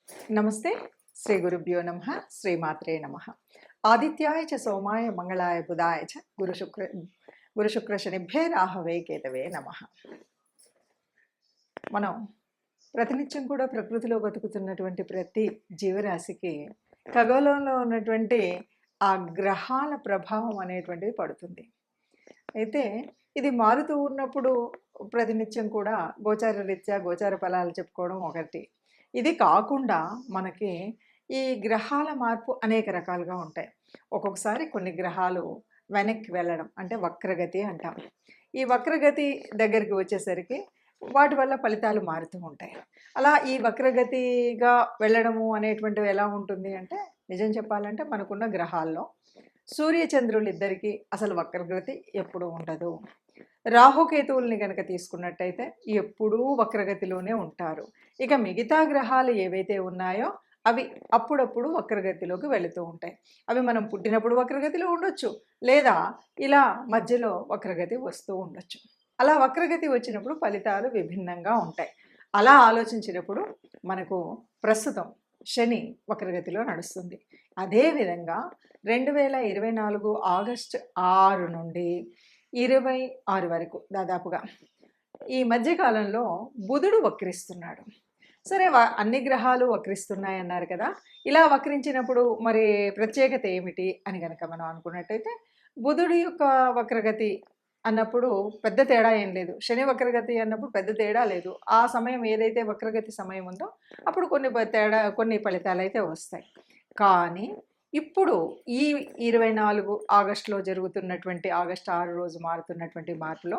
నమస్తే. శ్రీ గురుభ్యో నమః. శ్రీమాత్రే నమః. ఆదిత్యాయ చ సోమాయ మంగళాయ బుధాయ చ గురు శుక్ర శనిభ్యే రాహవే కేతవే నమః. మనం ప్రతినిత్యం కూడా ప్రకృతిలో బతుకుతున్నటువంటి ప్రతి జీవరాశికి ఖగోళంలో ఉన్నటువంటి ఆ గ్రహాల ప్రభావం అనేటువంటిది పడుతుంది. అయితే ఇది మారుతూ ఉన్నప్పుడు ప్రతినిత్యం కూడా గోచార రీత్యా గోచార ఫలాలు చెప్పుకోవడం ఒకటి. ఇది కాకుండా మనకి ఈ గ్రహాల మార్పు అనేక రకాలుగా ఉంటాయి. ఒక్కొక్కసారి కొన్ని గ్రహాలు వెనక్కి వెళ్ళడం అంటే వక్రగతి అంటాం. ఈ వక్రగతి దగ్గరికి వచ్చేసరికి వాటి వల్ల ఫలితాలు మారుతూ ఉంటాయి. అలా ఈ వక్రగతిగా వెళ్ళడము అనేటువంటివి ఎలా ఉంటుంది అంటే, నిజం చెప్పాలంటే మనకున్న గ్రహాల్లో సూర్యచంద్రులు ఇద్దరికీ అసలు వక్రగతి ఎప్పుడూ ఉండదు. రాహుకేతువుల్ని గనక తీసుకున్నట్టయితే ఎప్పుడూ వక్రగతిలోనే ఉంటారు. ఇక మిగతా గ్రహాలు ఏవైతే ఉన్నాయో అవి అప్పుడప్పుడు వక్రగతిలోకి వెళుతూ ఉంటాయి. అవి మనం పుట్టినప్పుడు వక్రగతిలో ఉండొచ్చు, లేదా ఇలా మధ్యలో వక్రగతి వస్తూ ఉండొచ్చు. అలా వక్రగతి వచ్చినప్పుడు ఫలితాలు విభిన్నంగా ఉంటాయి. అలా ఆలోచించినప్పుడు మనకు ప్రస్తుతం శని వక్రగతిలో నడుస్తుంది. అదేవిధంగా 2024 ఆగస్టు 6 నుండి 26 వరకు దాదాపుగా ఈ మధ్యకాలంలో బుధుడు వక్రిస్తున్నాడు. సరే, అన్ని గ్రహాలు వక్రిస్తున్నాయన్నారు కదా. ఇలా వక్రించినప్పుడు మరి ప్రత్యేకత ఏమిటి అని కనుక మనం అనుకున్నట్టయితే, బుధుడి యొక్క వక్రగతి అన్నప్పుడు పెద్ద తేడా ఏం లేదు. శని వక్రగతి అన్నప్పుడు పెద్ద తేడా లేదు. ఆ సమయం ఏదైతే వక్రగతి సమయం ఉందో అప్పుడు కొన్ని ఫలితాలు అయితే వస్తాయి. కానీ ఇప్పుడు ఈ 24 ఆగస్టులో జరుగుతున్నటువంటి ఆగస్టు 6 రోజు మారుతున్నటువంటి మార్పులో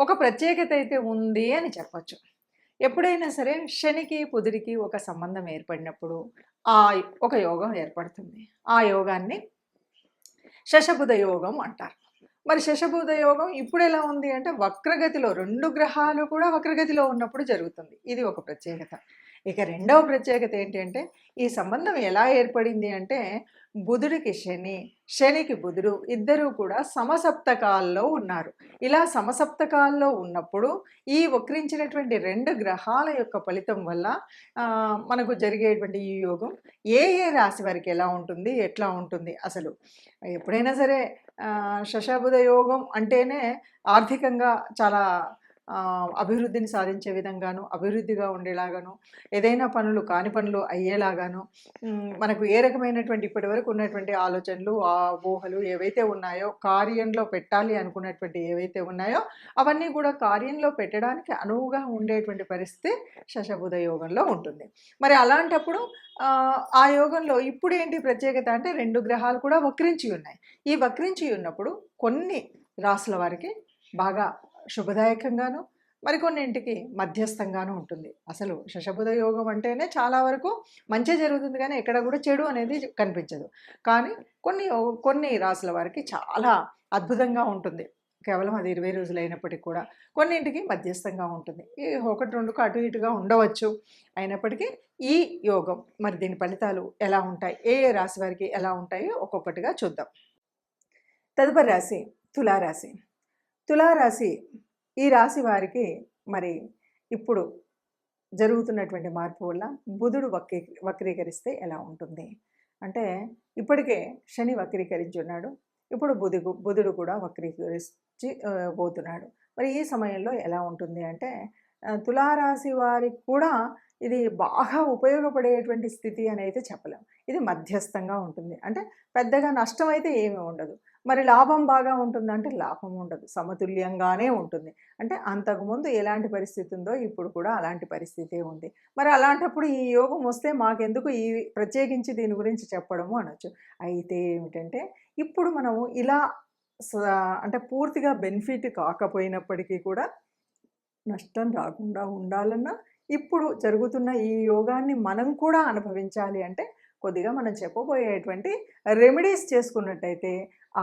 ఒక ప్రత్యేకత అయితే ఉంది అని చెప్పచ్చు. ఎప్పుడైనా సరే శనికి బుధుడికి ఒక సంబంధం ఏర్పడినప్పుడు ఒక యోగం ఏర్పడుతుంది. ఆ యోగాన్ని శశబుధ యోగం అంటారు. మరి శశబుధ యోగం ఇప్పుడు ఎలా ఉంది అంటే వక్రగతిలో 2 గ్రహాలు కూడా వక్రగతిలో ఉన్నప్పుడు జరుగుతుంది. ఇది ఒక ప్రత్యేకత. ఇక రెండవ ప్రత్యేకత ఏంటి అంటే, ఈ సంబంధం ఎలా ఏర్పడింది అంటే, బుధుడికి శని, శనికి బుధుడు ఇద్దరూ కూడా సమసప్తకాల్లో ఉన్నారు. ఇలా సమసప్తకాల్లో ఉన్నప్పుడు ఈ వక్రించినటువంటి 2 గ్రహాల యొక్క ఫలితం వల్ల మనకు జరిగేటువంటి ఈ యోగం ఏ రాశి వారికి ఎలా ఉంటుంది, ఎట్లా ఉంటుంది అసలు. ఎప్పుడైనా సరే శశబుధ యోగం అంటేనే ఆర్థికంగా చాలా అభివృద్ధిని సాధించే విధంగాను, అభివృద్ధిగా ఉండేలాగాను, ఏదైనా పనులు కాని పనులు అయ్యేలాగాను, మనకు ఏ రకమైనటువంటి ఇప్పటి వరకు ఉన్నటువంటి ఆలోచనలు, ఊహలు ఏవైతే ఉన్నాయో, కార్యంలో పెట్టాలి అనుకున్నటువంటి ఏవైతే ఉన్నాయో అవన్నీ కూడా కార్యంలో పెట్టడానికి అనువుగా ఉండేటువంటి పరిస్థితి శశబుధ యోగంలో ఉంటుంది. మరి అలాంటప్పుడు ఆ యోగంలో ఇప్పుడు ఏంటి ప్రత్యేకత అంటే, 2 గ్రహాలు కూడా వక్రించి ఉన్నాయి. ఈ వక్రించి ఉన్నప్పుడు కొన్ని రాసుల వారికి బాగా శుభదాయకంగాను, మరికొన్నింటికి మధ్యస్థంగాను ఉంటుంది. అసలు శశబుధ యోగం అంటేనే చాలా వరకు మంచి జరుగుతుంది, కానీ ఎక్కడ కూడా చెడు అనేది కనిపించదు. కానీ కొన్ని రాసుల వారికి చాలా అద్భుతంగా ఉంటుంది. కేవలం అది 20 రోజులు అయినప్పటికీ కూడా కొన్నింటికి మధ్యస్థంగా ఉంటుంది. ఈ 1-2కు అటు ఇటుగా ఉండవచ్చు. అయినప్పటికీ ఈ యోగం మరి దీని ఫలితాలు ఎలా ఉంటాయి, ఏ రాశి వారికి ఎలా ఉంటాయో ఒక్కొక్కటిగా చూద్దాం. తదుపరి రాశి తులారాశి. తులారాశి ఈ రాశి వారికి మరి ఇప్పుడు జరుగుతున్నటువంటి మార్పు వల్ల బుధుడు వక్రీకరిస్తే ఎలా ఉంటుంది అంటే, ఇప్పటికే శని వక్రీకరించి ఉన్నాడు, ఇప్పుడు బుధుడు కూడా వక్రీకరించి పోతున్నాడు. మరి ఈ సమయంలో ఎలా ఉంటుంది అంటే, తులారాశి వారికి కూడా ఇది బాగా ఉపయోగపడేటువంటి స్థితి అని అయితే చెప్పలేం. ఇది మధ్యస్థంగా ఉంటుంది. అంటే పెద్దగా నష్టం అయితే ఏమీ ఉండదు. మరి లాభం బాగా ఉంటుందంటే లాభం ఉండదు, సమతుల్యంగానే ఉంటుంది. అంటే అంతకుముందు ఎలాంటి పరిస్థితి ఉందో ఇప్పుడు కూడా అలాంటి పరిస్థితే ఉంది. మరి అలాంటప్పుడు ఈ యోగం వస్తే మాకెందుకు ఈ ప్రత్యేకించి దీని గురించి చెప్పడము అనొచ్చు. అయితే ఏమిటంటే, ఇప్పుడు మనము ఇలా అంటే పూర్తిగా బెనిఫిట్ కాకపోయినప్పటికీ కూడా నష్టం రాకుండా ఉండాలన్నా ఇప్పుడు జరుగుతున్న ఈ యోగాన్ని మనం కూడా అనుభవించాలి అంటే కొద్దిగా మనం చెప్పబోయేటువంటి రెమెడీస్ చేసుకున్నట్టయితే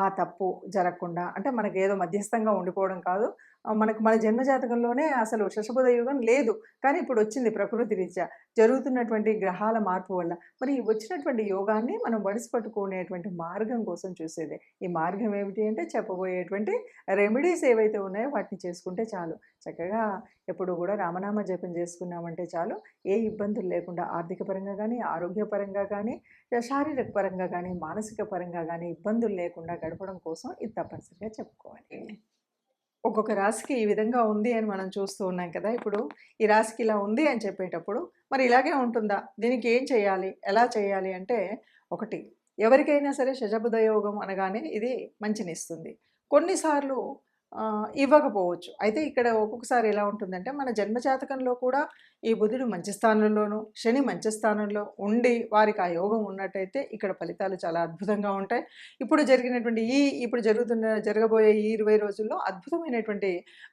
ఆ తప్పు జరగకుండా, అంటే మనకేదో మధ్యస్థంగా ఉండిపోవడం కాదు, మనకు మన జన్మజాతకంలోనే అసలు శశబుధ యోగం లేదు. కానీ ఇప్పుడు వచ్చింది ప్రకృతి రీత్యా. జరుగుతున్నటువంటి గ్రహాల మార్పు వల్ల. మరి ఈ వచ్చినటువంటి యోగాన్ని మనం ఒడిసి పట్టుకునేటువంటి మార్గం కోసం చూసేదే. ఈ మార్గం ఏమిటి అంటే చెప్పబోయేటువంటి రెమెడీస్ ఏవైతే ఉన్నాయో వాటిని చేసుకుంటే చాలు. చక్కగా ఎప్పుడు కూడా రామనామ జపం చేసుకున్నామంటే చాలు. ఏ ఇబ్బందులు లేకుండా ఆర్థిక పరంగా గానీ, ఆరోగ్యపరంగా గానీ, శారీరక పరంగా గానీ, మానసిక పరంగా గానీ ఇబ్బందులు లేకుండా గడపడం కోసం ఇది తప్పనిసరిగా చెప్పుకోవాలి. ఒక్కొక్క రాశికి ఈ విధంగా ఉంది అని మనం చూస్తూ ఉన్నాం కదా! ఇప్పుడు ఈ రాశికి ఇలా ఉంది అని చెప్పేటప్పుడు మరి ఇలాగే ఉంటుందా? దీనికి ఏం చేయాలి? ఎలా చేయాలి అంటే ఒకటి ఎవరికైనా సరే శశబుధ యోగం అనగానే ఇది మంచినిస్తుంది. కొన్నిసార్లు ఇవ్వకపోవచ్చు. అయితే ఇక్కడ ఒక్కొక్కసారి ఎలా ఉంటుందంటే మన జన్మజాతకంలో కూడా ఈ బుధుడు మంచి స్థానంలోను, శని మంచి స్థానంలో ఉండి వారికి ఆ యోగం ఉన్నట్టయితే ఇక్కడ ఫలితాలు చాలా అద్భుతంగా ఉంటాయి. ఇప్పుడు జరగబోయే ఈ 20 రోజుల్లో అద్భుతమైనటువంటి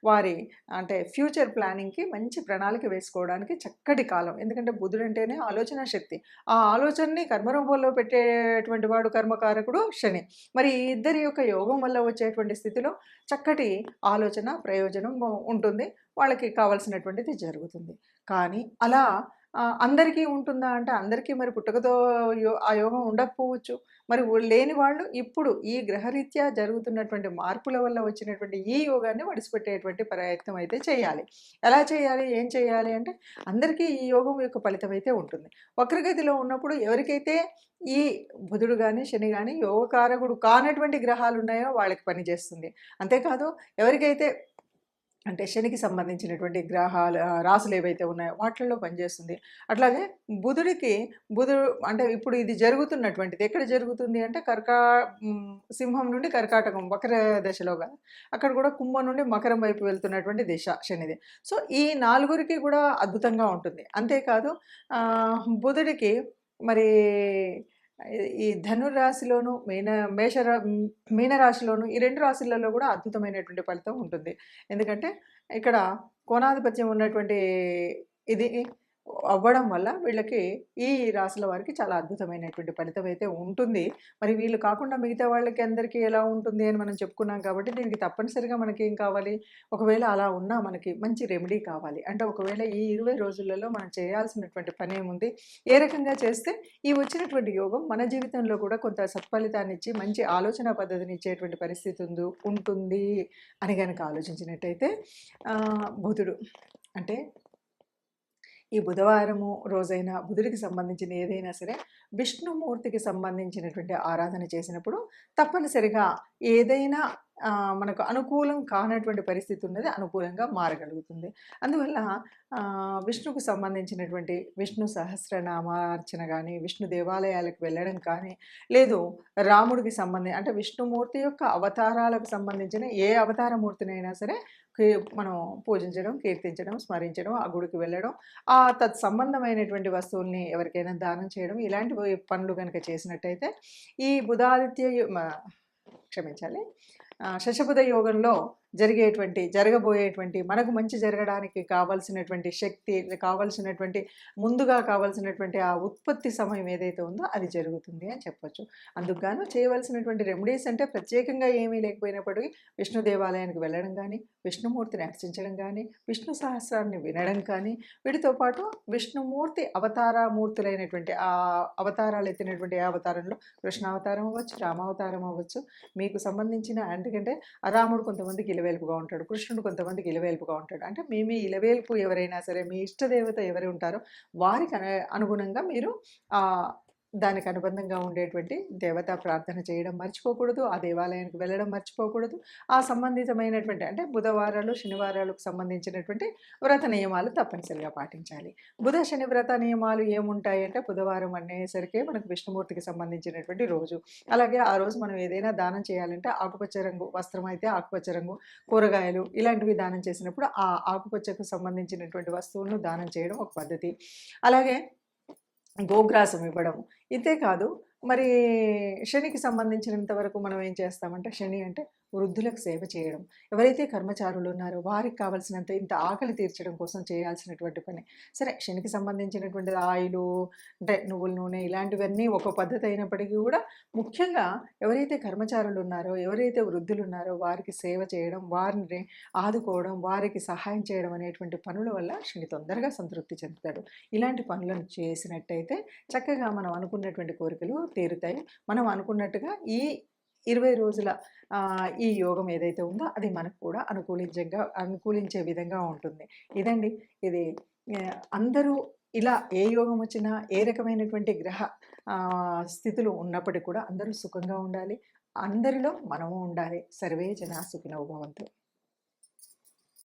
వారి అంటే ఫ్యూచర్ ప్లానింగ్‌కి మంచి ప్రణాళిక వేసుకోవడానికి చక్కటి కాలం. ఎందుకంటే బుధుడంటేనే ఆలోచనా శక్తి. ఆ ఆలోచనని కర్మరూపంలో పెట్టేటువంటి వాడు కర్మకారకుడు శని. మరి ఈ ఇద్దరి యొక్క యోగం వల్ల వచ్చేటువంటి స్థితిలో చక్కటి ఆలోచన, ప్రయోజనం ఉంటుంది. వాళ్ళకి కావాల్సినటువంటిది జరుగుతుంది. కానీ అలా అందరికీ ఉంటుందా అంటే అందరికీ మరి పుట్టుకతో ఆ యోగం ఉండకపోవచ్చు. మరి లేని వాళ్ళు ఇప్పుడు ఈ గ్రహరీత్యా జరుగుతున్నటువంటి మార్పుల వల్ల వచ్చినటువంటి ఈ యోగాన్ని ఒడిసిపెట్టేటువంటి ప్రయత్నం అయితే చేయాలి. ఎలా చేయాలి? ఏం చేయాలి అంటే అందరికీ ఈ యోగం యొక్క ఫలితం అయితే ఉంటుంది. వక్రగతిలో ఉన్నప్పుడు ఎవరికైతే ఈ బుధుడు గాని, శని గాని యోగకారకుడు కానటువంటి గ్రహాలు ఉన్నాయో వాళ్ళకి పనిచేస్తుంది. అంతేకాదు ఎవరికైతే అంటే శనికి సంబంధించినటువంటి రాసులు ఏవైతే ఉన్నాయో వాటిల్లో పనిచేస్తుంది. అట్లాగే బుధుడు అంటే ఇప్పుడు ఇది జరుగుతున్నటువంటిది ఎక్కడ జరుగుతుంది అంటే సింహం నుండి కర్కాటకం వక్ర దశలో కదా, అక్కడ కూడా కుంభం నుండి మకరం వైపు వెళ్తున్నటువంటి దిశ శనిది. సో ఈ నలుగురికి కూడా అద్భుతంగా ఉంటుంది. అంతేకాదు బుధుడికి మరి ఈ ధనుర్రాశిలోను మీనరాశిలోను ఈ 2 రాశులలో కూడా అద్భుతమైనటువంటి ఫలితం ఉంటుంది. ఎందుకంటే ఇక్కడ కోణాధిపత్యం ఉన్నటువంటి ఇది అవ్వడం వల్ల వీళ్ళకి ఈ రాశుల వారికి చాలా అద్భుతమైనటువంటి ఫలితం అయితే ఉంటుంది. మరి వీళ్ళు కాకుండా మిగతా వాళ్ళకి అందరికీ ఎలా ఉంటుంది అని మనం చెప్పుకున్నాం కాబట్టి దీనికి తప్పనిసరిగా మనకేం కావాలి? ఒకవేళ అలా ఉన్నా మనకి మంచి రెమెడీ కావాలి. అంటే ఒకవేళ ఈ 20 రోజులలో మనం చేయాల్సినటువంటి పనేముంది? ఏ రకంగా చేస్తే ఈ వచ్చినటువంటి యోగం మన జీవితంలో కూడా కొంత సత్ఫలితాన్నిచ్చి మంచి ఆలోచనా పద్ధతిని ఇచ్చేటువంటి పరిస్థితి ఉంటుంది అని గనక ఆలోచించినట్టయితే బుధుడు అంటే ఈ బుధవారము రోజైన బుధుడికి సంబంధించిన ఏదైనా సరే విష్ణుమూర్తికి సంబంధించినటువంటి ఆరాధన చేసినప్పుడు తప్పనిసరిగా ఏదైనా మనకు అనుకూలం కానటువంటి పరిస్థితి ఉన్నది అనుకూలంగా మారగలుగుతుంది. అందువల్ల విష్ణుకు సంబంధించినటువంటి విష్ణు సహస్రనామార్చన కానీ, విష్ణు దేవాలయాలకు వెళ్ళడం కానీ, లేదు రాముడికి అంటే విష్ణుమూర్తి యొక్క అవతారాలకు సంబంధించిన ఏ అవతారమూర్తినైనా సరే మనం పూజించడం, కీర్తించడం, స్మరించడం, ఆ గుడికి వెళ్ళడం, తత్సంబంధమైనటువంటి వస్తువుల్ని ఎవరికైనా దానం చేయడం, ఇలాంటి పనులు కనుక చేసినట్టయితే ఈ క్షమించాలి శశబుధ యోగంలో జరగబోయేటువంటి మనకు మంచి జరగడానికి కావాల్సినటువంటి శక్తి, ముందుగా కావాల్సినటువంటి ఆ ఉత్పత్తి సమయం ఏదైతే ఉందో అది జరుగుతుంది అని చెప్పొచ్చు. అందుకు గాను చేయవలసినటువంటి రెమెడీస్ అంటే ప్రత్యేకంగా ఏమీ లేకపోయినప్పటికీ విష్ణు దేవాలయానికి వెళ్ళడం కానీ, విష్ణుమూర్తిని అర్చించడం కానీ, విష్ణు సహస్రాన్ని వినడం కానీ, వీటితో పాటు విష్ణుమూర్తి అవతారమూర్తులైనటువంటి ఆ అవతారాలు ఎత్తినటువంటి అవతారంలో కృష్ణావతారం అవ్వచ్చు, రామావతారం అవ్వచ్చు, మీకు సంబంధించిన ఎందుకంటే రాముడు కొంతమందికి ఇలవేల్పుగా ఉంటాడు, కృష్ణుడు కొంతమందికి ఇలవేల్పుగా ఉంటాడు. అంటే మీ ఇలవేల్పు ఎవరైనా సరే మీ ఇష్టదేవత ఎవరు ఉంటారో వారికి అనుగుణంగా మీరు దానికి అనుబంధంగా ఉండేటువంటి దేవతా ప్రార్థన చేయడం మర్చిపోకూడదు. ఆ దేవాలయానికి వెళ్ళడం మర్చిపోకూడదు. ఆ సంబంధితమైనటువంటి అంటే బుధవారాలు, శనివారాలకు సంబంధించినటువంటి వ్రత నియమాలు తప్పనిసరిగా పాటించాలి. బుధ, శని వ్రత నియమాలు ఏముంటాయి అంటే బుధవారం అనేసరికి మనకు విష్ణుమూర్తికి సంబంధించినటువంటి రోజు. అలాగే ఆ రోజు మనం ఏదైనా దానం చేయాలంటే ఆకుపచ్చ రంగు వస్త్రం అయితే ఆకుపచ్చ రంగు, కూరగాయలు ఇలాంటివి దానం చేసినప్పుడు ఆ ఆకుపచ్చకు సంబంధించినటువంటి వస్తువులను దానం చేయడం ఒక పద్ధతి. అలాగే గోగ్రాసం ఇవ్వడం. ఇంతే కాదు మరి శనికి సంబంధించినంత వరకు మనం ఏం చేస్తామంటే శని అంటే వృద్ధులకు సేవ చేయడం, ఎవరైతే కర్మచారులు ఉన్నారో వారికి కావాల్సినంత ఇంత ఆకలి తీర్చడం కోసం చేయాల్సినటువంటి పని. సరే శనికి సంబంధించినటువంటి ఆయిలు అంటే నువ్వుల నూనె ఇలాంటివన్నీ ఒక పద్ధతి అయినప్పటికీ కూడా ముఖ్యంగా ఎవరైతే కర్మచారులు ఉన్నారో, ఎవరైతే వృద్ధులు ఉన్నారో వారికి సేవ చేయడం, వారిని ఆదుకోవడం, వారికి సహాయం చేయడం అనేటువంటి పనుల వల్ల శని తొందరగా సంతృప్తి చెందుతాడు. ఇలాంటి పనులను చేసినట్టయితే చక్కగా మనం అనుకున్నటువంటి కోరికలు తీరుతాయి. మనం అనుకున్నట్టుగా ఈ 20 రోజుల ఈ యోగం ఏదైతే ఉందో అది మనకు కూడా అనుకూలించే విధంగా ఉంటుంది. ఇదండి ఇది అందరూ ఇలా ఏ యోగం వచ్చినా, ఏ రకమైనటువంటి గ్రహ స్థితులు ఉన్నప్పటికి కూడా అందరూ సుఖంగా ఉండాలి. అందరిలో మనము ఉండాలి. సర్వే జనా సుఖినో భవంతు.